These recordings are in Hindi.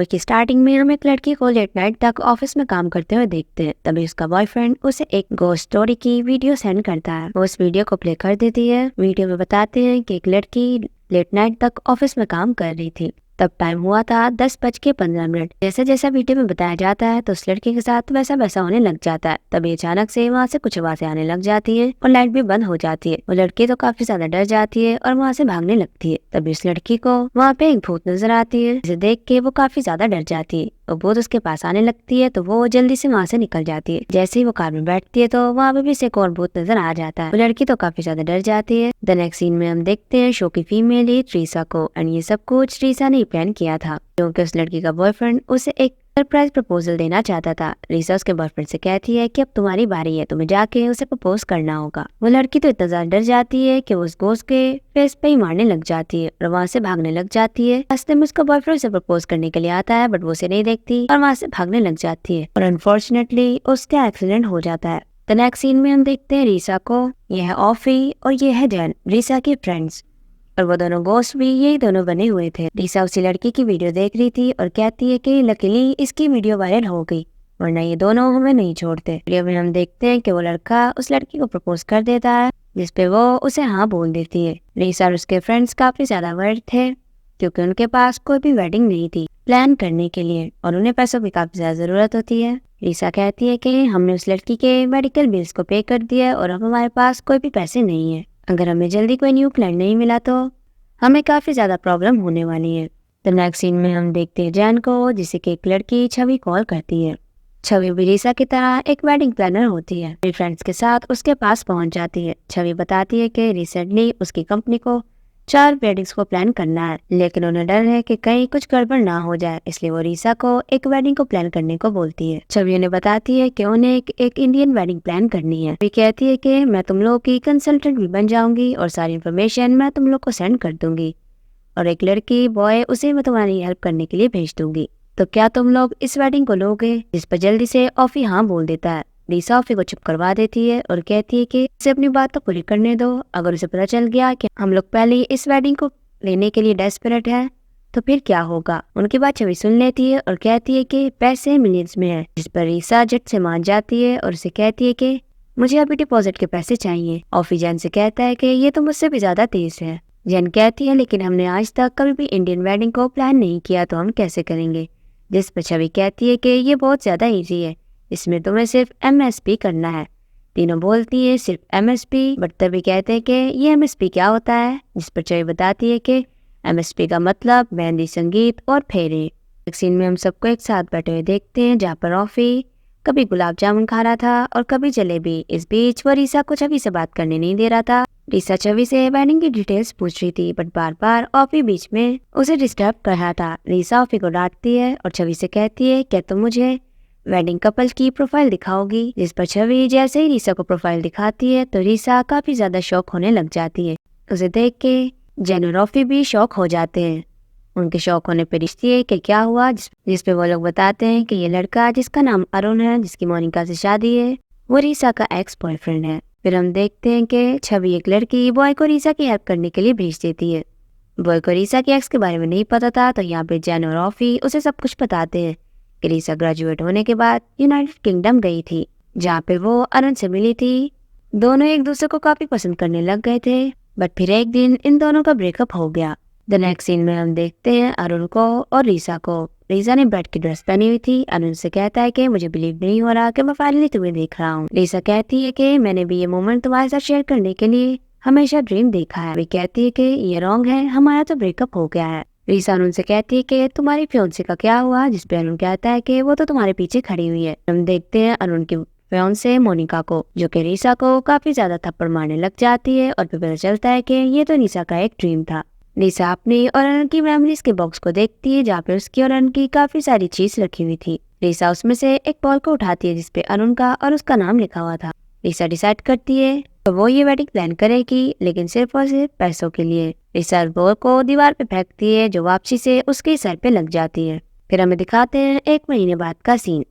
मूवी की स्टार्टिंग में हम एक लड़की को लेट नाइट तक ऑफिस में काम करते हुए देखते हैं। तभी उसका बॉयफ्रेंड उसे एक गोस्ट स्टोरी की वीडियो सेंड करता है। वो उस वीडियो को प्ले कर देती है। वीडियो में बताते हैं कि एक लड़की लेट नाइट तक ऑफिस में काम कर रही थी। तब टाइम हुआ था 10:15। जैसे जैसा वीडियो में बताया जाता है तो उस लड़की के साथ वैसा वैसा होने लग जाता है। तभी अचानक से वहाँ से कुछ आवाजें आने लग जाती है और लाइट भी बंद हो जाती है। वो लड़की तो काफी ज्यादा डर जाती है और वहाँ से भागने लगती है। तभी उस लड़की को वहाँ पे एक भूत नजर आती है, जिसे देख के वो काफी ज्यादा डर जाती है और भूत उसके पास आने लगती है तो वो जल्दी से वहाँ से निकल जाती है। जैसे ही वो कार में बैठती है तो वहाँ पे भी एक और भूत नजर आ जाता है। वो लड़की तो काफी ज्यादा डर जाती है। द नेक्स्ट सीन में हम देखते हैं शो की फीमेल लीड ट्रीसा को, एंड ये सब कुछ ट्रीसा ने प्लान किया था क्योंकि उस लड़की का बॉयफ्रेंड उसे एक सरप्राइज प्रपोजल देना चाहता था। रीसा उसके बॉयफ्रेंड से कहती है कि अब तुम्हारी बारी है, तुम्हें जाके उसे प्रपोज करना होगा। वो लड़की तो इतना ज्यादा डर जाती है कि वो उस गोस्ट के फेस पे ही मारने लग जाती है और वहाँ से भागने लग जाती है। रास्ते में उसका बॉयफ्रेंड उसे प्रपोज करने के लिए आता है, बट वो उसे नहीं देखती और वहाँ से भागने लग जाती है और अनफॉर्चुनेटली उसका एक्सीडेंट हो जाता है। द नेक्स्ट सीन में हम देखते हैं रीसा को। यह है ऑफी और ये है जैन, रीसा के फ्रेंड्स, और वो दोनों गोस्ट भी यही दोनों बने हुए थे। रीसा उसी लड़की की वीडियो देख रही थी और कहती है कि लकीली इसकी वीडियो वायरल हो गई, वरना ये दोनों हमें नहीं छोड़ते। वीडियो में हम देखते हैं कि वो लड़का उस लड़की को प्रपोज कर देता है, जिसपे वो उसे हाँ बोल देती है। रीसा और उसके फ्रेंड्स काफी ज्यादा वर्ड थे क्योंकि उनके पास कोई भी वेडिंग नहीं थी प्लान करने के लिए और उन्हें पैसों की काफी ज्यादा जरूरत होती है। रीसा कहती है कि हमने उस लड़की के मेडिकल बिल्स को पे कर दिया और अब हमारे पास कोई भी पैसे नहीं है। अगर हमें जल्दी कोई न्यू प्लान नहीं मिला तो हमें काफी ज्यादा प्रॉब्लम होने वाली है। तो नेक्स्ट सीन में हम देखते हैं जैन को, जिसे कि एक लड़की छवि कॉल करती है। छवि भी रीसा की तरह एक वेडिंग प्लानर होती है। अपने फ्रेंड्स के साथ उसके पास पहुंच जाती है। छवि बताती है कि रिसेंटली उसकी कंपनी को 4 वेडिंग्स को प्लान करना है, लेकिन उन्हें डर है कि कहीं कुछ गड़बड़ ना हो जाए, इसलिए वो रीसा को एक वेडिंग को प्लान करने को बोलती है। छवि उन्हें बताती है कि उन्हें एक इंडियन वेडिंग प्लान करनी है। वे कहती है कि मैं तुम लोगों की कंसल्टेंट भी बन जाऊंगी और सारी इन्फॉर्मेशन मैं तुम लोग को सेंड कर दूंगी और एक लड़की बॉय उसे मैं तुम्हारी हेल्प करने के लिए भेज दूंगी। तो क्या तुम लोग इस वेडिंग को लोगे? जिस पर जल्दी से ऑफी हाँ बोल देता है। रीसा ऑफी को चुप करवा देती है और कहती है कि इसे अपनी बात तो पूरी करने दो। अगर उसे पता चल गया कि हम लोग पहले इस वेडिंग को लेने के लिए डेस्परेट हैं तो फिर क्या होगा? उनकी बात छवि सुन लेती है और कहती है कि पैसे मिलियंस में है, जिस पर रीसा झट से मान जाती है और उसे कहती है कि मुझे अभी डिपॉजिट के पैसे चाहिए। ऑफी जैन से कहता है कि ये तो मुझसे भी ज्यादा तेज है। जैन कहती है लेकिन हमने आज तक कभी भी इंडियन वेडिंग को प्लान नहीं किया, तो हम कैसे करेंगे? जिस पर छवि कहती है कि ये बहुत ज्यादा इजी है, इसमें तुम्हें सिर्फ MSP करना है। तीनों बोलती है सिर्फ MSP, बट तभी कहते हैं कि ये MSP क्या होता है? जिस पर छवि बताती है कि MSP का मतलब मेहंदी, संगीत और फेरे। एक सीन में हम सबको एक साथ बैठे हुए देखते हैं जहाँ पर ऑफी कभी गुलाब जामुन खा रहा था और कभी जलेबी। इस बीच वो रीसा को छवि से बात करने नहीं दे रहा था। रीसा छवि से वेडिंग की डिटेल्स पूछ रही थी, बट बार बार ऑफी बीच में उसे डिस्टर्ब कर रहा था। रीसा ऑफी को डांटती है और छवि से कहती है क्या तुम मुझे वेडिंग कपल की प्रोफाइल दिखाओगी? जिस पर छवि जैसे ही रीसा को प्रोफाइल दिखाती है तो रीसा काफी ज्यादा शॉक होने लग जाती है। उसे देख के जैन और ऑफी भी शॉक हो जाते हैं। उनके शौक होने पर पूछती है कि क्या हुआ, जिस पे वो लोग बताते हैं कि ये लड़का जिसका नाम अरुण है, जिसकी मोनिका से शादी है, वो रीसा का एक्स बॉयफ्रेंड है। फिर हम देखते हैं कि छवि एक लड़की बॉय को रीसा की हेल्प करने के लिए भेज देती है। बॉय को रीसा के एक्स के बारे में नहीं पता था, तो यहाँ पे जैन और ऑफी उसे सब कुछ बताते हैं कि रीसा ग्रेजुएट होने के बाद यूनाइटेड किंगडम गई थी, जहाँ पे वो अरुण से मिली थी। दोनों एक दूसरे को काफी पसंद करने लग गए थे, बट फिर एक दिन इन दोनों का ब्रेकअप हो गया। द नेक्स्ट सीन में हम देखते हैं अरुण को और रीसा को। रीसा ने ब्राइड की ड्रेस पहनी हुई थी। अरुण से कहता है कि मुझे बिलीव नहीं हो रहा कि मैं फाइनली तुम्हें देख रहा हूँ। रीसा कहती है कि मैंने भी ये मोमेंट तुम्हारे साथ शेयर करने के लिए हमेशा ड्रीम देखा है। वे कहती है कि ये रॉन्ग है, हमारा तो ब्रेकअप हो गया है। रीसा अरुण से कहती है कि तुम्हारी फियांसे का क्या हुआ? जिस पे अरुण कहता है कि वो तो तुम्हारे पीछे खड़ी हुई है। हम देखते हैं अरुण की फियांसे मोनिका को, जो कि रीसा को काफी ज्यादा थप्पड़ मारने लग जाती है और फिर पता चलता है कि ये तो रीसा का एक ड्रीम था। रीसा अपनी और अरुण की मेमोरीज के बॉक्स को देखती है, जहाँ पे उसकी और अरुण की काफी सारी चीज रखी हुई थी। रीसा उसमें से एक बॉल को उठाती है जिसपे अरुण का और उसका नाम लिखा हुआ था। रीसा डिसाइड करती है तो वो ये वेडिंग प्लान करेगी, लेकिन सिर्फ और सिर्फ पैसों के लिए। रीसा बॉल को दीवार पे फेंकती है, जो वापसी से उसके सर पे लग जाती है। फिर हमें दिखाते हैं 1 महीने बाद का सीन,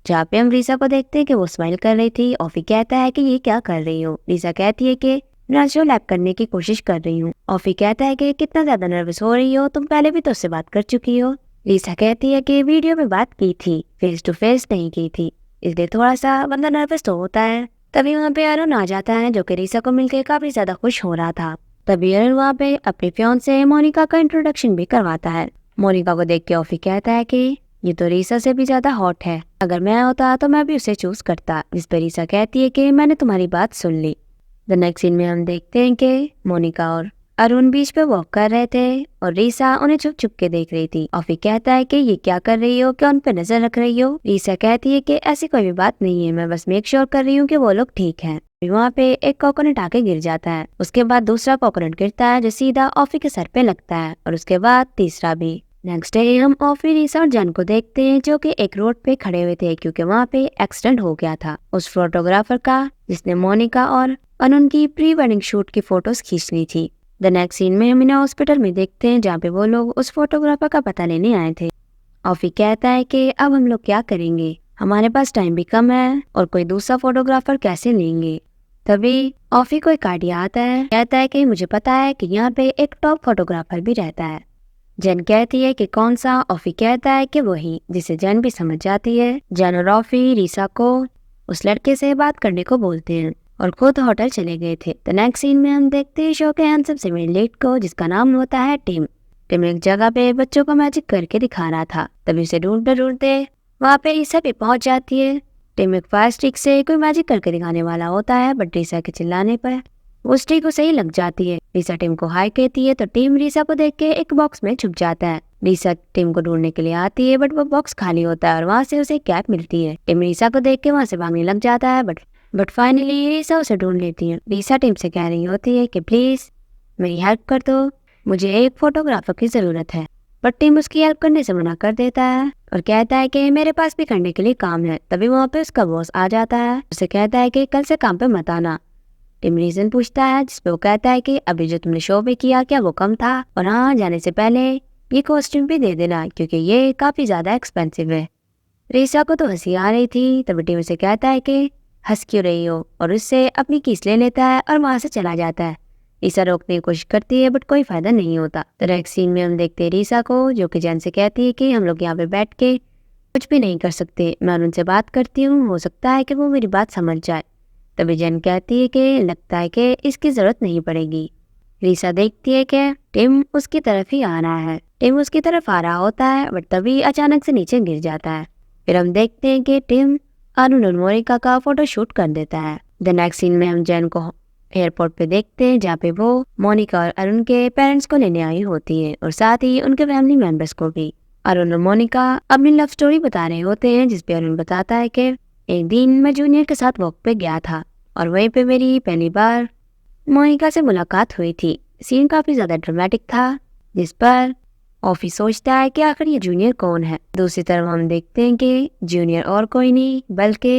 जहाँ पे हम रीसा को देखते हैं कि वो स्माइल कर रही थी। ऑफी कहता है कि ये क्या कर रही हो? रीसा कहती है कि नेचुरल लैप करने की कोशिश कर रही हूँ। ऑफी कहता है कि कितना ज्यादा नर्वस हो रही हो, तुम पहले भी तो उससे बात कर चुकी हो। रीसा कहती है कि वीडियो में बात की थी, फेस टू फेस नहीं की थी, इसलिए थोड़ा सा बंदा नर्वस तो होता है। तभी वहाँ पे अरुण आ जाता है जो कि रीसा को मिलकर काफी ज्यादा खुश हो रहा था। तभी अरुण वहाँ पे अपनी फियांसे मोनिका का इंट्रोडक्शन भी करवाता है। मोनिका को देख के ऑफी कहता है कि ये तो रीसा से भी ज्यादा हॉट है, अगर मैं होता तो मैं भी उसे चूज करता। जिस पे रीसा कहती है कि मैंने तुम्हारी बात सुन ली। द नेक्स्ट सीन में हम देखते हैं कि मोनिका और अरुण बीच पे वॉक कर रहे थे और रीसा उन्हें छुप छुप के देख रही थी। ऑफी कहता है कि ये क्या कर रही हो, क्या उन पे नजर रख रही हो। रीसा कहती है कि ऐसी कोई भी बात नहीं है, मैं बस मेक श्योर कर रही हूँ कि वो लोग ठीक हैं। वहाँ पे एक कोकोनट आके गिर जाता है, उसके बाद दूसरा कोकोनट गिरता है जो सीधा ऑफी के सर पे लगता है और उसके बाद तीसरा भी। नेक्स्ट डे हम ऑफी, रीसा और जन को देखते हैं जो कि एक रोड पे खड़े हुए थे क्योंकि वहाँ पे एक्सीडेंट हो गया था उस फोटोग्राफर का जिसने मोनिका और अरुण की प्री वेडिंग शूट की फोटोज खींचनी थी। द नेक्स्ट सीन में हम इन्हें हॉस्पिटल में देखते हैं जहाँ पे वो लोग उस फोटोग्राफर का पता लेने आए थे। ऑफी कहता है कि अब हम लोग क्या करेंगे, हमारे पास टाइम भी कम है और कोई दूसरा फोटोग्राफर कैसे लेंगे। तभी ऑफी को एक आइडिया आता है, कहता है कि मुझे पता है कि यहाँ पे एक टॉप फोटोग्राफर भी रहता है। जन कहती है कि कौन सा। ऑफी कहता है कि वही, जिसे जन भी समझ जाती है। जन और ऑफी रीसा को उस लड़के से बात करने को बोलते हैं और खुद होटल चले गए थे। तो नेक्स्ट सीन में हम देखते हैं शो के हैंडसम से लेट को जिसका नाम होता है टिम। टिम एक जगह पे बच्चों को मैजिक करके दिखा रहा था। तभी उसे ढूंढते ढूंढते वहाँ पे रीसा भी पहुंच जाती है। टिम एक फायर स्टिक से कोई मैजिक करके दिखाने वाला होता है बट रीसा के चिल्लाने पर वो स्टिक उसे ही लग जाती है। रीसा टिम को हाय कहती है तो टिम रीसा को देख के एक बॉक्स में छुप जाता है। रीसा टिम को ढूंढने के लिए आती है बट वो बॉक्स खाली होता है और वहाँ से उसे कैप मिलती है। टिम रीसा को देख के वहाँ से भागने लग जाता है बट फाइनली रीसा उसे ढूंढ लेती है। रीसा टिम से कह रही होती है कि प्लीज मेरी हेल्प कर दो, मुझे एक फोटोग्राफर की जरूरत है। बट टिम उसकी हेल्प करने से मना कर देता है और कहता है कि मेरे पास भी करने के लिए काम है। तभी वहाँ पे उसका बॉस आ जाता है, उसे कहता है कि कल से काम पे मत आना। टिम रीजन पूछता है जिसपे वो कहता है कि अभी जो तुमने शो पे किया क्या वो कम था, और हाँ जाने से पहले ये कॉस्ट्यूम भी दे देना क्योंकि ये काफी ज्यादा एक्सपेंसिव है। रीसा को तो हंसी आ रही थी तभी टिम उसे कहता है कि हंस क्यों रही हो, और उससे अपनी कीस ले लेता है और वहां से चला जाता है। रीसा रोकने की कोशिश करती है बट कोई फायदा नहीं होता। तो नेक्स्ट सीन में हम देखते हैं रीसा को जो कि जैन से कहती है कि हम लोग यहाँ पे बैठ के कुछ भी नहीं कर सकते, मैं उनसे बात करती हूँ, हो सकता है कि वो मेरी बात समझ जाए। तभी जैन कहती है कि लगता है कि इसकी जरूरत नहीं पड़ेगी। रीसा देखती है कि टिम उसकी तरफ ही आ रहा है। टिम उसकी तरफ आ रहा होता है बट तभी अचानक से नीचे गिर जाता है। फिर हम देखते हैं कि टिम अरुण और मोनिका का फोटो शूट कर देता है। द नेक्स्ट सीन में हम जैन को एयरपोर्ट पे देखते हैं जहाँ पे वो मोनिका और अरुण के पेरेंट्स को लेने आई होती है और साथ ही उनके फैमिली मेंबर्स को भी। अरुण और मोनिका अपनी लव स्टोरी बता रहे होते हैं जिसपे अरुण बताता है कि एक दिन मैं जूनियर के साथ वॉक पे गया था और वहीं पे मेरी पहली बार मोनिका से मुलाकात हुई थी। सीन काफी ज्यादा ड्रामेटिक था जिस पर ऑफी सोचता है कि आखिर ये जूनियर कौन है। दूसरी तरफ हम देखते हैं कि जूनियर और कोई नहीं बल्कि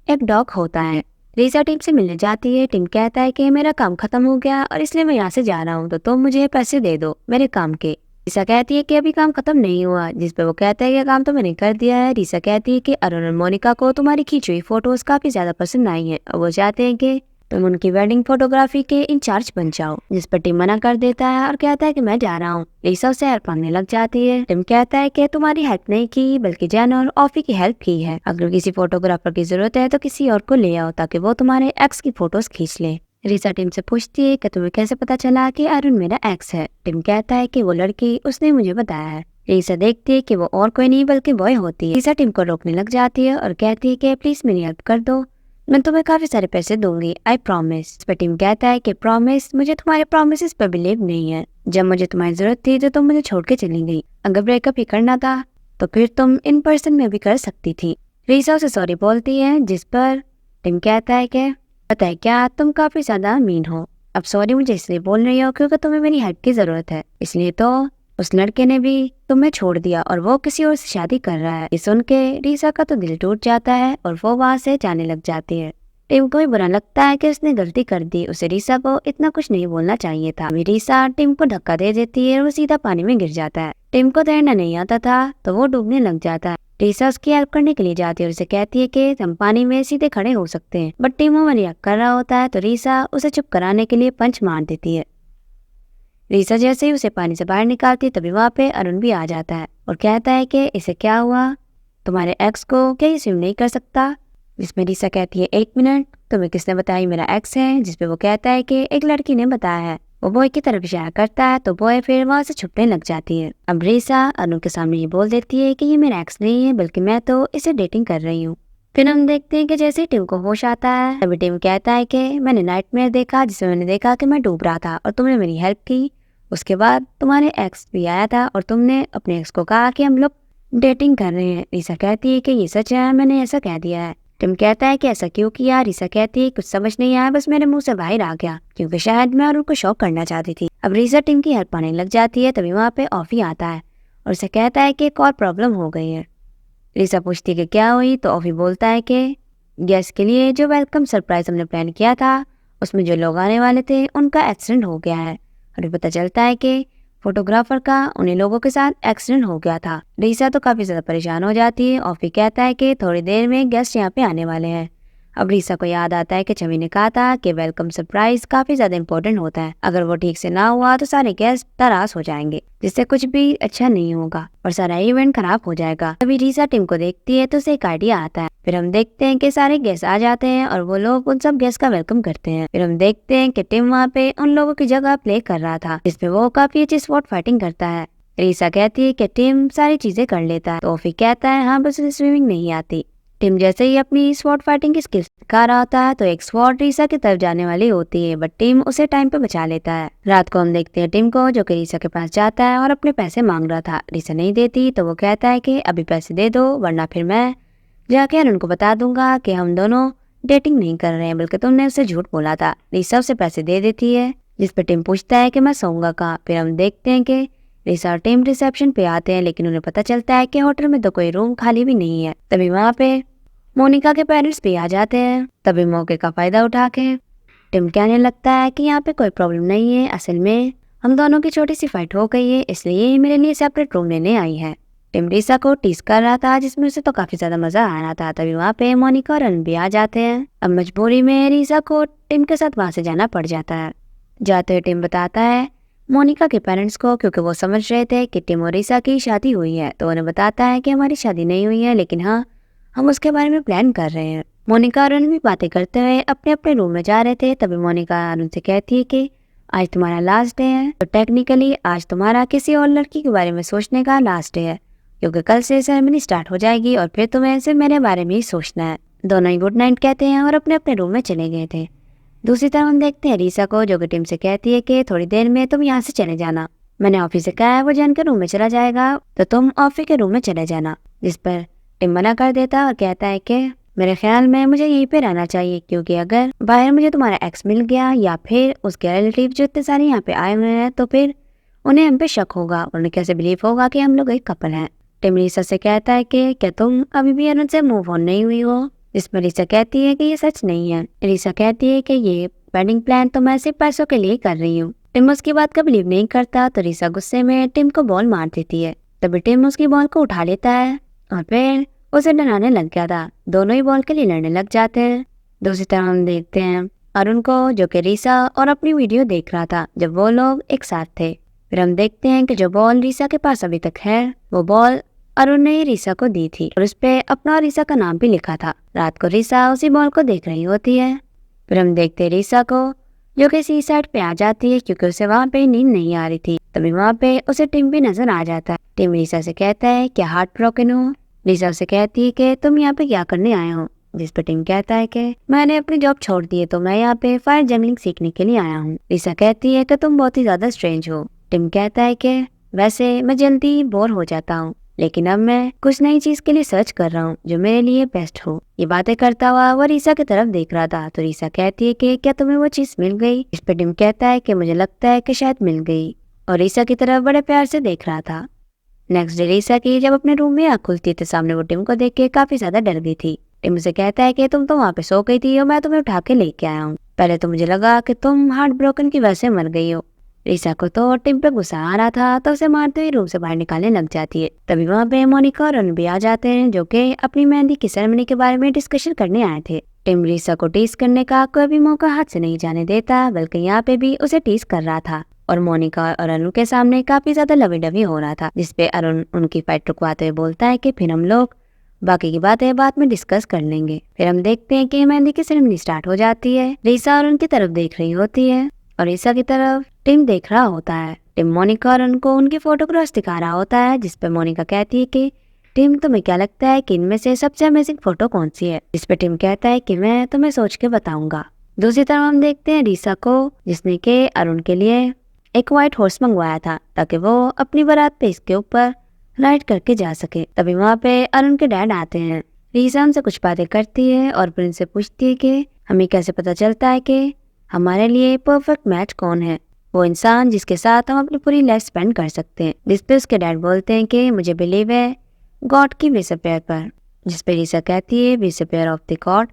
एक डॉग होता है। रीसा टिम से मिलने जाती है। टिम कहता है कि मेरा काम खत्म हो गया और इसलिए मैं यहाँ से जा रहा हूँ, तो तुम मुझे पैसे दे दो मेरे काम के। रीसा कहती है कि अभी काम खत्म नहीं हुआ, जिस पे वो कहता है कि काम तो मैंने कर दिया है। रीसा कहती है कि अरुण और मोनिका को तुम्हारी खींची हुई फोटोज काफी ज्यादा पसंद आई है और वो चाहते हैं कि तुम उनकी वेडिंग फोटोग्राफी के इंचार्ज बन जाओ, जिस पर टिम मना कर देता है और कहता है कि मैं जा रहा हूँ। रीसा उसे हेल्प मांगने लग जाती है। टिम कहता है कि तुम्हारी हेल्प नहीं की बल्कि जैन और ऑफी की हेल्प की है। अगर किसी फोटोग्राफर की जरूरत है तो किसी और को ले आओ ताकि वो तुम्हारे एक्स की फोटोज खींच ले। रीसा टिम से पूछती है कि तुम्हें कैसे पता चला कि अरुण मेरा एक्स है। टिम कहता है कि वो लड़की उसने मुझे बताया है। रीसा देखती है कि वो और कोई नहीं बल्कि बॉय होती है। रीसा टिम को रोकने लग जाती है और कहती है कि प्लीज मेरी हेल्प कर दो, मैं तुम्हें काफी सारे पैसे दूंगी, आई प्रॉमिस। पर टिम कहता है कि प्रॉमिस, मुझे तुम्हारे प्रॉमिसेस पर बिलीव नहीं है। जब मुझे तुम्हारी जरूरत थी तो तुम मुझे छोड़ के चली गई। अगर ब्रेकअप ही करना था तो फिर तुम इन पर्सन में भी कर सकती थी। रीसा उसे सॉरी बोलती है जिस पर टिम कहता है कि पता है क्या, तुम काफी ज्यादा मीन हो। अब सॉरी मुझे इसलिए बोल रही हो क्योंकि तुम्हें मेरी हेल्प की जरूरत है, इसलिए तो उस लड़के ने भी तुम्हें छोड़ दिया और वो किसी और से शादी कर रहा है। ये सुन के रीसा का तो दिल टूट जाता है और वो वहाँ से जाने लग जाती है। टिम को भी बुरा लगता है कि उसने गलती कर दी, उसे रीसा को इतना कुछ नहीं बोलना चाहिए था। रीसा टिम को धक्का दे देती है और वो सीधा पानी में गिर जाता है। टिम को तैरना नहीं आता था तो वो डूबने लग जाता है। रीसा उसकी हेल्प करने के लिए जाती है और उसे कहती है कि हम पानी में सीधे खड़े हो सकते हैं, बट टिम वो मजाक कर रहा होता है तो रीसा उसे चुप कराने के लिए पंच मार देती है। रीसा जैसे ही उसे पानी से बाहर निकालती है तभी वहाँ पे अरुण भी आ जाता है। और कहता है कि इसे क्या हुआ, तुम्हारे एक्स को क्या ये स्विम नहीं कर सकता। जिसमें रीसा कहती है 1 मिनट, तुम्हें किसने बताया मेरा एक्स है। जिसपे वो कहता है कि एक लड़की ने बताया है। वो बॉय की तरफ इशारा करता है तो बॉय फिर वहाँ से छुपने लग जाती है। अब रीसा अनु के सामने ये बोल देती है कि ये मेरा एक्स नहीं है बल्कि मैं तो इसे डेटिंग कर रही हूँ। फिर हम देखते हैं कि जैसे ही टिम को होश आता है तभी टिम कहता है कि मैंने नाइटमेयर देखा जिसमें मैंने देखा कि मैं डूब रहा था और तुमने मेरी हेल्प की। उसके बाद तुम्हारे एक्स भी आया था और तुमने अपने एक्स को कहा कि हम लोग डेटिंग कर रहे हैं। रीसा कहती है कि ये सच है, मैंने ऐसा कह दिया है। टिम कहता है कि ऐसा क्यों किया। रीसा कहती है कुछ समझ नहीं आया, बस मेरे मुंह से बाहर आ गया क्योंकि शायद मैं और उनको शॉक करना चाहती थी। अब रीसा टिम की हेल्प पाने लग जाती है तभी वहाँ पे ऑफी आता है और उसे कहता है कि एक और प्रॉब्लम हो गई है। रीसा पूछती है कि क्या हुई तो ऑफी बोलता है कि गेस्ट के लिए जो वेलकम सरप्राइज हमने प्लान किया था उसमें जो लोग आने वाले थे उनका एक्सीडेंट हो गया है। और पता चलता है कि फोटोग्राफर का उन्हीं लोगों के साथ एक्सीडेंट हो गया था। रीसा तो काफी ज्यादा परेशान हो जाती है। ऑफी कहता है कि थोड़ी देर में गेस्ट यहाँ पे आने वाले हैं। अब रीसा को याद आता है कि छवि ने कहा था कि वेलकम सरप्राइज काफी ज्यादा इम्पोर्टेंट होता है, अगर वो ठीक से ना हुआ तो सारे गेस्ट नाराज हो जाएंगे जिससे कुछ भी अच्छा नहीं होगा और सारा इवेंट खराब हो जाएगा। तभी रीसा टिम को देखती है तो उसे एक आइडिया आता है। फिर हम देखते हैं कि सारे गेस्ट आ जाते हैं और वो लोग उन सब गेस्ट का वेलकम करते हैं। फिर हम देखते हैं कि टिम वहाँ पे उन लोगों की जगह प्ले कर रहा था जिसपे वो काफी अच्छी स्पॉट फाइटिंग करता है। रीसा कहती है कि टिम सारी चीजें कर लेता है तो ऑफी कहता है हाँ बस उसे स्विमिंग नहीं आती। टिम जैसे ही अपनी स्वॉर्ड फाइटिंग की स्किल्स दिखा रहा होता है तो एक स्वॉर्ड रीसा की तरफ जाने वाली होती है बट टिम उसे टाइम पे बचा लेता है। रात को हम देखते हैं टिम को जो कि रीसा के पास जाता है और अपने पैसे मांग रहा था। रीसा नहीं देती तो वो कहता है कि अभी पैसे दे दो वरना फिर मैं जाके उनको बता दूंगा कि हम दोनों डेटिंग नहीं कर रहे हैं बल्कि तुमने उसे झूठ बोला था। रीसा उसे पैसे दे देती है जिस पे टिम पूछता है कि मैं सोऊंगा कहाँ। फिर हम देखते हैं कि रीसा और टिम रिसेप्शन पे आते हैं लेकिन उन्हें पता चलता है कि होटल में तो कोई रूम खाली भी नहीं है। तभी वहाँ पे मोनिका के पेरेंट्स भी आ जाते हैं। तभी मौके का फायदा उठा के टिम कहने लगता है कि यहाँ पे कोई प्रॉब्लम नहीं है, असल में हम दोनों की छोटी सी फाइट हो गई है इसलिए मेरे लिए सेपरेट रूम लेने आई है। टिम रीसा को टीज कर रहा था जिसमें उसे तो काफी ज्यादा मजा आ रहा था। तभी वहाँ पे मोनिका और अन भी आ जाते हैं। अब मजबूरी में रीसा को टिम के साथ वहाँ से जाना पड़ जाता है। जाते हुए टिम बताता है मोनिका के पेरेंट्स को क्योंकि वो समझ रहे थे कि टिम और रीसा की शादी हुई है तो उन्हें बताता है कि हमारी शादी नहीं हुई है लेकिन हाँ हम उसके बारे में प्लान कर रहे हैं। मोनिका और अरुण भी बातें करते हुए अपने अपने रूम में जा रहे थे। तभी मोनिका अरुण से कहती है कि आज तुम्हारा लास्ट डे है तो टेक्निकली आज तुम्हारा किसी और लड़की के बारे में सोचने का लास्ट डे है क्योंकि कल से सेरेमनी स्टार्ट हो जाएगी और फिर तुम्हें सिर्फ मेरे बारे में ही सोचना है। दोनों ही गुड नाइट कहते हैं और अपने अपने रूम में चले गए थे। दूसरी तरफ हम देखते हैं रीसा को जो कि टिम से कहती है कि थोड़ी देर में तुम यहाँ से चले जाना, मैंने ऑफिस से कहा है वो जैन के रूम में चला जाएगा तो तुम ऑफिस के रूम में चले जाना। जिस पर टिम मना कर देता और कहता है कि मेरे ख्याल में मुझे यहीं पे रहना चाहिए क्योंकि अगर बाहर मुझे तुम्हारा एक्स मिल गया या फिर उसके रिलेटिव जो इतने सारे यहाँ पे आए हुए हैं तो फिर उन्हें हम पे शक होगा और उन्हें कैसे बिलीव होगा कि हम लोग एक कपल हैं। टिम रीसा से कहता है कि क्या तुम अभी भी अरुण से मूव ऑन नहीं हुई हो। जिस पर रीसा कहती है कि ये सच नहीं है। रीसा कहती है कि ये वेडिंग प्लान तो मैं सिर्फ पैसों के लिए कर रही हूँ। टिम उसकी बात का बिलीव नहीं करता तो रीसा गुस्से में टिम को बॉल मार देती है। तभी टिम उसकी बॉल को उठा लेता है और फिर उसे डराने लग गया था। दोनों ही बॉल के लिए लड़ने लग जाते हैं। दूसरी तरफ हम देखते हैं अरुण को जो कि रीसा और अपनी वीडियो देख रहा था जब वो लोग एक साथ थे। फिर हम देखते हैं कि जो बॉल रीसा के पास अभी तक है वो बॉल अरुण ने रीसा को दी थी और उस पे अपना और रीसा का नाम भी लिखा था। रात को रीसा उसी बॉल को देख रही होती है। फिर हम देखते हैं रीसा को जो कि सी साइड पे आ जाती है क्योंकि उसे वहाँ पे नींद नहीं आ रही थी। तभी वहाँ पे उसे टिम भी नजर आ जाता है। टिम रीसा से कहता है क्या हार्ट ब्रोकन हो। रीसा उसे कहती है कि तुम यहाँ पे क्या करने आए हो। जिस पर टिम कहता है कि मैंने अपनी जॉब छोड़ दी है तो मैं यहाँ पे फायर जंगलिंग सीखने के लिए आया हूँ। रीसा कहती है कि तुम बहुत ही ज्यादा स्ट्रेंज हो। टिम कहता है कि वैसे मैं जल्दी बोर हो जाता हूँ लेकिन अब मैं कुछ नई चीज के लिए सर्च कर रहा हूँ जो मेरे लिए बेस्ट हो। ये बातें करता हुआ वो रीसा की तरफ देख रहा था तो रीसा कहती है कि क्या तुम्हें वो चीज मिल गई। इस पर टिम कहता है कि मुझे लगता है कि शायद मिल गई और रीसा की तरफ बड़े प्यार से देख रहा था। नेक्स्ट डे रीसा की जब अपने रूम में आँख खुलती तो सामने वो टिम को देख के काफी ज्यादा डर गई थी। टिम से कहता है कि तुम तो वहाँ पे सो गई थी और मैं तुम्हें उठा के लेके आया हूँ। पहले तो मुझे लगा कि तुम हार्ट ब्रोकन की वजह से मर गई हो। रीसा को तो टिम पे गुस्सा आ रहा था तो उसे मारते हुए रूम से बाहर निकालने लग जाती है। तभी वहाँ पे मोनिका और अरुण भी आ जाते हैं जो कि अपनी मेहंदी की सेरेमनी के बारे में डिस्कशन करने आए थे। टिम रीसा को टीज करने का कोई भी मौका हाथ से नहीं जाने देता बल्कि यहाँ पे भी उसे टीज कर रहा था। और मोनिका और अरुण के सामने काफी ज्यादा लवी डवी हो रहा था, जिसपे अरुण उनकी फाइट रुकवाते हुए बोलता है कि फिर हम लोग बाकी की बातें बाद में डिस्कस कर लेंगे। फिर हम देखते हैं कि मेहंदी की सेरेमनी स्टार्ट हो जाती है। रीसा अरुण की तरफ देख रही होती है और रीसा की तरफ टिम देख रहा होता है। टिम मोनिका और अरुण को उनकी फोटोग्राफ्स दिखा रहा होता है, जिसपे मोनिका कहती है कि टिम तुम्हें क्या लगता है कि इनमें से सबसे अमेजिंग फोटो कौन सी है, जिसपे टिम कहता है कि मैं तुम्हें सोच के बताऊंगा। दूसरी तरफ हम देखते हैं रीसा को, जिसने के अरुण के लिए एक व्हाइट हॉर्स मंगवाया था ताकि वो अपनी बारात पे इसके ऊपर राइड करके जा सके। तभी वहाँ पे अरुण के डैड आते हैं। रीसा उनसे कुछ बातें करती है और फिर उनसे पूछती है कि हमें कैसे पता चलता है कि हमारे लिए परफेक्ट मैच कौन है, वो इंसान जिसके साथ हम अपनी पूरी लाइफ स्पेंड कर सकते हैं। जिसपे उसके डैड बोलते हैं कि मुझे बिलीव है गॉड की विसपेयर पर, जिसपे रीसा कहती है विसपेयर ऑफ द गॉड,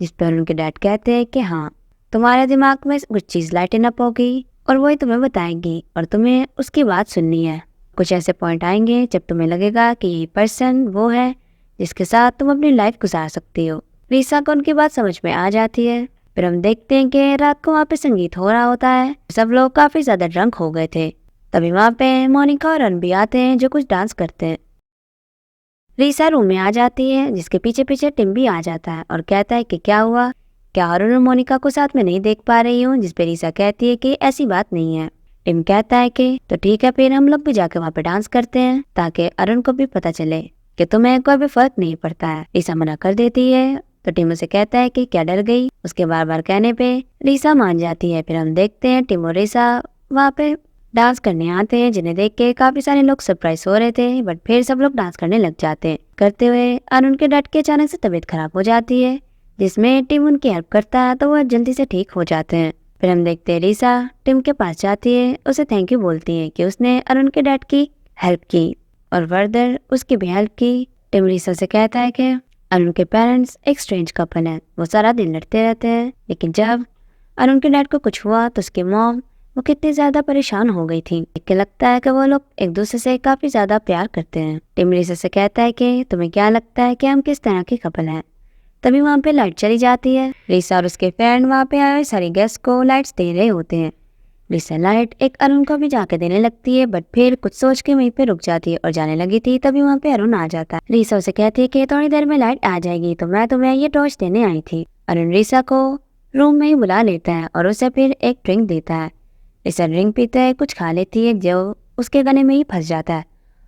जिस पर उनके डैड कहते हैं कि हाँ, तुम्हारे दिमाग में कुछ चीज लाइटन अप होगी और वही तुम्हें बताएंगी और तुम्हें उसकी बात सुननी है। कुछ ऐसे पॉइंट आएंगे जब तुम्हें लगेगा कि ये पर्सन वो है जिसके साथ तुम अपनी लाइफ गुजार सकती हो। रीसा को उनकी बात समझ में आ जाती है। फिर हम देखते हैं कि रात को वहाँ पे संगीत हो रहा होता है। सब लोग काफी ज्यादा ड्रंक हो गए थे। तभी वहाँ पे मोनिका और अरुण भी आते हैं जो कुछ डांस करते हैं। रीसा रूम में आ जाती है, जिसके पीछे पीछे टिम भी आ जाता है और कहता है कि क्या हुआ, क्या अरुण और मोनिका को साथ में नहीं देख पा रही हूँ। जिसपे रीसा कहती है कि ऐसी बात नहीं है। टिम कहता है कि तो ठीक है, फिर हम लोग भी जाके वहाँ पे डांस करते हैं ताकि अरुण को भी पता चले कि तुम्हें कोई भी फर्क नहीं पड़ता है। रीसा मना कर देती है तो टिम उसे कहता है कि क्या डर गई। उसके बार बार कहने पे रीसा मान जाती है। फिर हम देखते हैं टिम और रीसा वहाँ पे डांस करने आते हैं, जिन्हें देख के काफी सारे लोग सरप्राइज हो रहे थे, बट फिर सब लोग डांस करने लग जाते हैं। करते हुए अरुण के डट के अचानक से तबीयत खराब हो जाती है, जिसमें टिम उनकी हेल्प करता है तो वह जल्दी से ठीक हो जाते हैं। फिर हम देखते हैं रीसा टिम के पास जाती है, उसे थैंक यू बोलती है कि उसने अरुण के डैड की हेल्प की और फर्दर उसकी भी हेल्प की। टिम रीसा से कहता है कि अरुण के पेरेंट्स एक स्ट्रेंज कपल है, वो सारा दिन लड़ते रहते हैं, लेकिन जब अरुण के डैड को कुछ हुआ तो उसकी मॉम वो कितनी ज्यादा परेशान हो गई थी। देख के लगता है कि वो लोग एक दूसरे से काफी ज्यादा प्यार करते हैं। टिम रीसा से कहता है कि तुम्हें क्या लगता है कि हम किस तरह की कपल हैं। तभी वहाँ पे लाइट चली जाती है। रीसा और उसके फ्रेंड वहाँ पे आए सारी गेस्ट को लाइट्स दे रहे होते हैं। रीसा लाइट एक अरुण को भी जाके देने लगती है, बट फिर कुछ सोच के वहीं पे रुक जाती है और जाने लगी थी। तभी वहाँ पे अरुण आ जाता है। रीसा उसे कहती है कि थोड़ी देर में लाइट आ जाएगी तो मैं तुम्हें ये टॉर्च देने आई थी। अरुण रीसा को रूम में ही बुला लेता है और उसे फिर एक ड्रिंक देता है। रीसा ड्रिंक पीते है, कुछ खा लेती है जो उसके गले में ही फंस जाता है।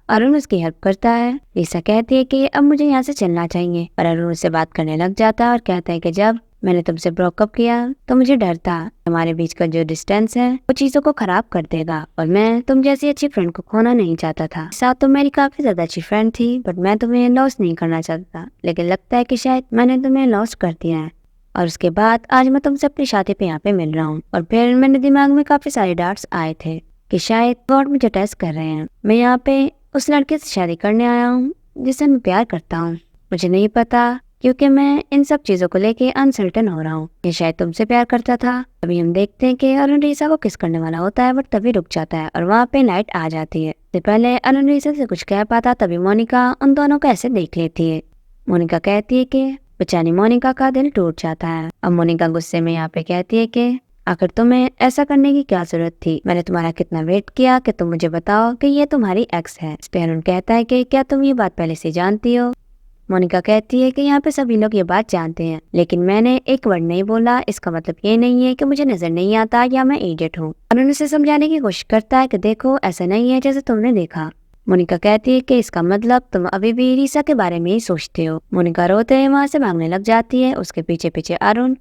अरुण उसकी हेल्प करता है। रीसा कहती है कि अब मुझे यहाँ से चलना चाहिए, पर अरुण उससे बात करने लग जाता है और कहता है कि जब मैंने तुमसे ब्रेकअप किया तो मुझे डर था हमारे बीच का जो डिस्टेंस है वो चीजों को खराब कर देगा और मैं तुम जैसी अच्छी फ्रेंड को खोना नहीं चाहता था। साथ तो मेरी काफी ज्यादा अच्छी फ्रेंड थी, बट मैं तुम्हें लॉस नहीं करना चाहता, लेकिन लगता है कि शायद मैंने तुम्हें लॉस कर दिया है। और उसके बाद आज मैं तुमसे अपनी शादी पे यहाँ पे मिल रहा हूँ और फिर मेरे दिमाग में काफी सारे डाउट्स आए थे कि शायद गॉड मुझे टेस्ट कर रहे हैं। मैं यहाँ पे उस लड़के से शादी करने आया हूँ जिससे मैं प्यार करता हूँ। मुझे नहीं पता क्योंकि मैं इन सब चीजों को लेके अनसर्टन हो रहा हूँ। ये शायद तुमसे प्यार करता था। अभी हम देखते हैं कि अरुण रीसा को किस करने वाला होता है, बट तभी रुक जाता है और वहाँ पे लाइट आ जाती है। इससे पहले अरुण रीसा से कुछ कह पाता तभी मोनिका उन दोनों को ऐसे देख लेती है। मोनिका कहती है कि बेचारी मोनिका का दिल टूट जाता है। अब मोनिका गुस्से में यहाँ पे कहती है कि आखिर तुम्हें ऐसा करने की क्या जरूरत थी, मैंने तुम्हारा कितना वेट किया कि तुम मुझे बताओ कि ये तुम्हारी एक्स है। इस पे अरुण कहता है कि क्या तुम ये बात पहले से जानती हो। मोनिका कहती है कि यहाँ पे सभी लोग ये बात जानते हैं, लेकिन मैंने एक वर्ड नहीं बोला, इसका मतलब ये नहीं है कि मुझे नजर नहीं आता या मैं इडियट हूँ। अरुण उसे समझाने की कोशिश करता है कि देखो ऐसा नहीं है जैसे तुमने देखा। मोनिका कहती है कि इसका मतलब तुम अभी भी रीसा के बारे में ही सोचते हो। मोनिका रोते हुए वहाँ से भागने लग जाती है। उसके पीछे पीछे अरुण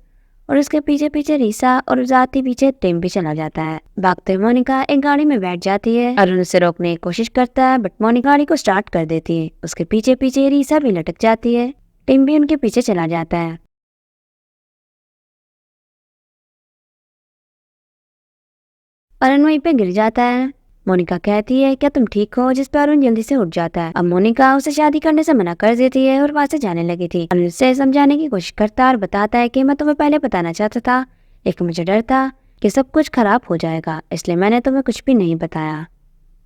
और उसके पीछे पीछे रीसा और जाती पीछे टिम भी चला जाता है। भागते हुए मोनिका एक गाड़ी में बैठ जाती है। अरुण उसे रोकने की कोशिश करता है, बट मोनिका गाड़ी को स्टार्ट कर देती है। उसके पीछे पीछे रीसा भी लटक जाती है। टिम भी उनके पीछे चला जाता है। अरुण वहीं पे गिर जाता है। मोनिका कहती है क्या तुम ठीक हो, जिस पर अरुण जल्दी से उठ जाता है। अब मोनिका उसे शादी करने से मना कर देती है और वहाँ से जाने लगी थी। अरुण उसे समझाने की कोशिश करता है और बताता है कि मैं तुम्हें पहले बताना चाहता था, लेकिन मुझे डर था कि सब कुछ खराब हो जाएगा, इसलिए मैंने तुम्हें कुछ भी नहीं बताया।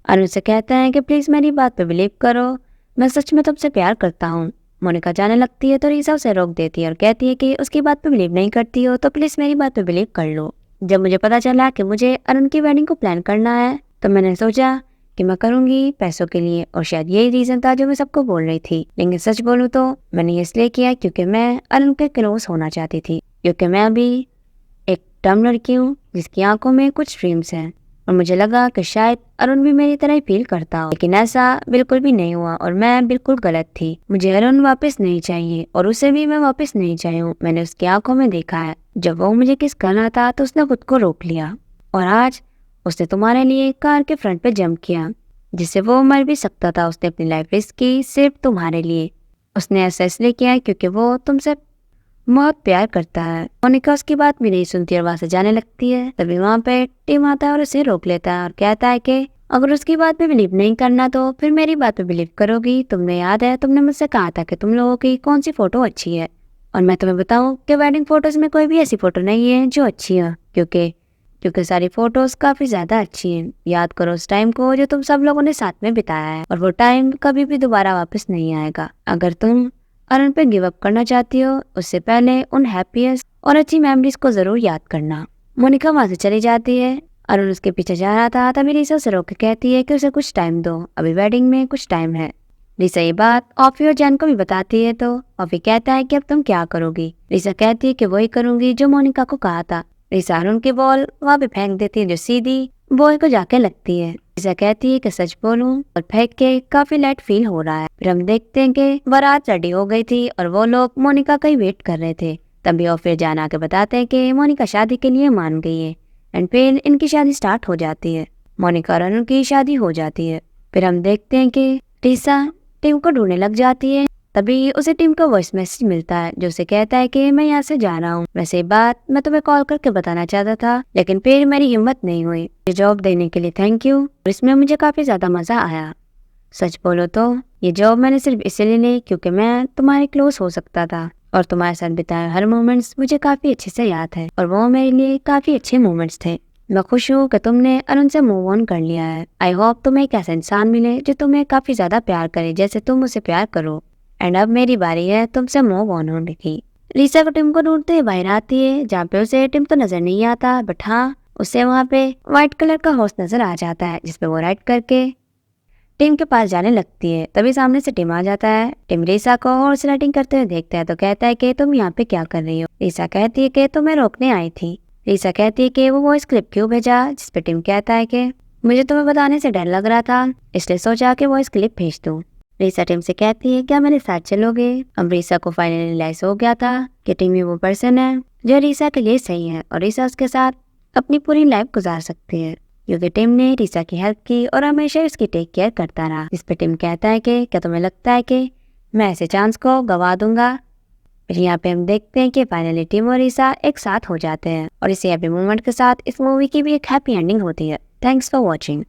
अरुण से कहता है कि प्लीज मेरी बात पे बिलीव करो, मैं सच में तुमसे प्यार करता हूँ। मोनिका जाने लगती है तो रीसा उसे रोक देती है और कहती है कि उसकी बात पे बिलीव नहीं करती हो तो प्लीज मेरी बात पे बिलीव कर लो। जब मुझे पता चला कि मुझे अरुण की वेडिंग को प्लान करना है तो मैंने सोचा कि मैं करूंगी पैसों के लिए, और शायद यही रीजन था जो मैं सबको बोल रही थी। लेकिन सच बोलूं तो मैंने ये इसलिए किया क्योंकि मैं अरुण के क्लोज होना चाहती थी, क्योंकि मैं अभी एक डम लड़की हूँ जिसकी आंखों में कुछ ड्रीम्स हैं, और मुझे लगा कि शायद अरुण भी मेरी तरह ही फील करता हो। लेकिन ऐसा बिल्कुल भी नहीं हुआ और मैं बिल्कुल गलत थी। मुझे अरुण वापस नहीं चाहिए और उसे भी मैं वापस नहीं चाहिए। मैंने उसकी आंखों में देखा है, जब वो मुझे किस करना था तो उसने खुद को रोक लिया, और आज उसने तुम्हारे लिए कार के फ्रंट पे जंप किया, जिससे वो मर भी सकता था। उसने अपनी लाइफ रिस्क की सिर्फ तुम्हारे लिए। उसने ऐसा इसलिए किया क्योंकि वो तुमसे बहुत प्यार करता है। मोनिका उसकी बात भी नहीं सुनती और वहां से जाने लगती है। तभी वहां पे टीम आता है और उसे रोक लेता है और कहता है कि अगर उसकी बात पे बिलीव नहीं करना तो फिर मेरी बात पे बिलीव करोगी। तुमने याद है तुमने मुझसे कहा था कि तुम लोगों की कौन सी फोटो अच्छी है, और मैं तुम्हें बताऊं कि वेडिंग फोटोज में कोई भी ऐसी फोटो नहीं है जो अच्छी है, क्योंकि सारी फोटोज काफी ज्यादा अच्छी हैं। याद करो उस टाइम को जो तुम सब लोगों ने साथ में बिताया है, और वो टाइम कभी भी दोबारा वापस नहीं आएगा। अगर तुम अरुण पे गिव अप करना चाहती हो उससे पहले उन हैप्पीएस्ट और अच्छी मेमोरीज को जरूर याद करना। मोनिका वहां से चली जाती है। अरुण उसके पीछे जा रहा था तभी रीसा उसे रोक के कहती है कि उसे कुछ टाइम दो, अभी वेडिंग में कुछ टाइम है। रीसा ये बात ऑफी और जैन को भी बताती है तो ऑफी कहता है कि अब तुम क्या करोगी। रीसा कहती है कि वही करूंगी जो मोनिका को कहा था। रीसा अरुण की बॉल वहां पे फेंक देती है जो सीधी बॉय को जाके लगती है। रीसा कहती है कि सच बोलूं और फेंक के काफी लाइट फील हो रहा है। फिर हम देखते हैं कि बारात रेडी हो गई थी और वो लोग मोनिका का ही वेट कर रहे थे। तभी और फिर जान आके बताते हैं कि मोनिका शादी के लिए मान गई है, एंड फिर इनकी शादी स्टार्ट हो जाती है। मोनिका और अरुण की शादी हो जाती है। फिर हम देखते हैं कि रीसा टीम को ढूंढने लग जाती है। तभी उसे टीम का वॉइस मैसेज मिलता है जो उसे कहता है कि मैं यहाँ से जा रहा हूँ। वैसे ये बात मैं तुम्हें कॉल करके बताना चाहता था, लेकिन फिर मेरी हिम्मत नहीं हुई। ये जॉब देने के लिए थैंक यू, और इसमें मुझे काफी ज्यादा मजा आया। सच बोलो तो ये जॉब मैंने सिर्फ इसलिए ली क्योंकि मैं तुम्हारे क्लोज हो सकता था, और तुम्हारे साथ बिताए हर मोमेंट्स मुझे काफी अच्छे से याद है, और वो मेरे लिए काफी अच्छे मोमेंट्स थे। मैं खुश हूँ कि तुमने अरुण से मूव ऑन कर लिया है। आई होप तुम्हें एक ऐसा इंसान मिले जो तुम्हें काफी ज्यादा प्यार करे जैसे तुम उसे प्यार करो। एंड अब मेरी बारी है तुमसे मूव ऑन होने की। लीसा को टिम को ढूंढते हुए बाहर आती है, जहाँ पे उसे टिम तो नजर नहीं आता, बट हाँ उसे वहाँ पे व्हाइट कलर का हॉर्स नजर आ जाता है जिसपे वो राइड करके टिम के पास जाने लगती है। तभी सामने से टिम आ जाता है। टिम रीसा को हॉर्स राइडिंग करते हुए देखता है तो कहता है कि तुम यहाँ पे क्या कर रही हो। रीसा कहती है कि तुम्हें रोकने आई थी। रीसा कहती है कि वो वॉइस क्लिप क्यों भेजा, जिसपे टिम कहता है कि मुझे तुम्हें बताने से डर लग रहा था इसलिए सोचा कि वॉइस क्लिप भेज दूं। रीसा टिम से कहती है क्या मेरे साथ चलोगे। अब रीसा को फाइनली रियलाइज हो गया था कि टिम ही वो पर्सन है जो रीसा के लिए सही है, और रीसा उसके साथ अपनी पूरी लाइफ गुजार सकती है, क्योंकि टिम ने रीसा की हेल्प की और हमेशा उसकी टेक केयर करता रहा। इस पे टिम कहता है कि क्या तुम्हें लगता है कि मैं ऐसे चांस को गवा दूंगा। फिर यहाँ पे हम देखते हैं कि फाइनली टिम और रीसा एक साथ हो जाते हैं, और इसी हैप्पी मोमेंट के साथ इस मूवी की भी एक हैप्पी एंडिंग होती है। Thanks for watching.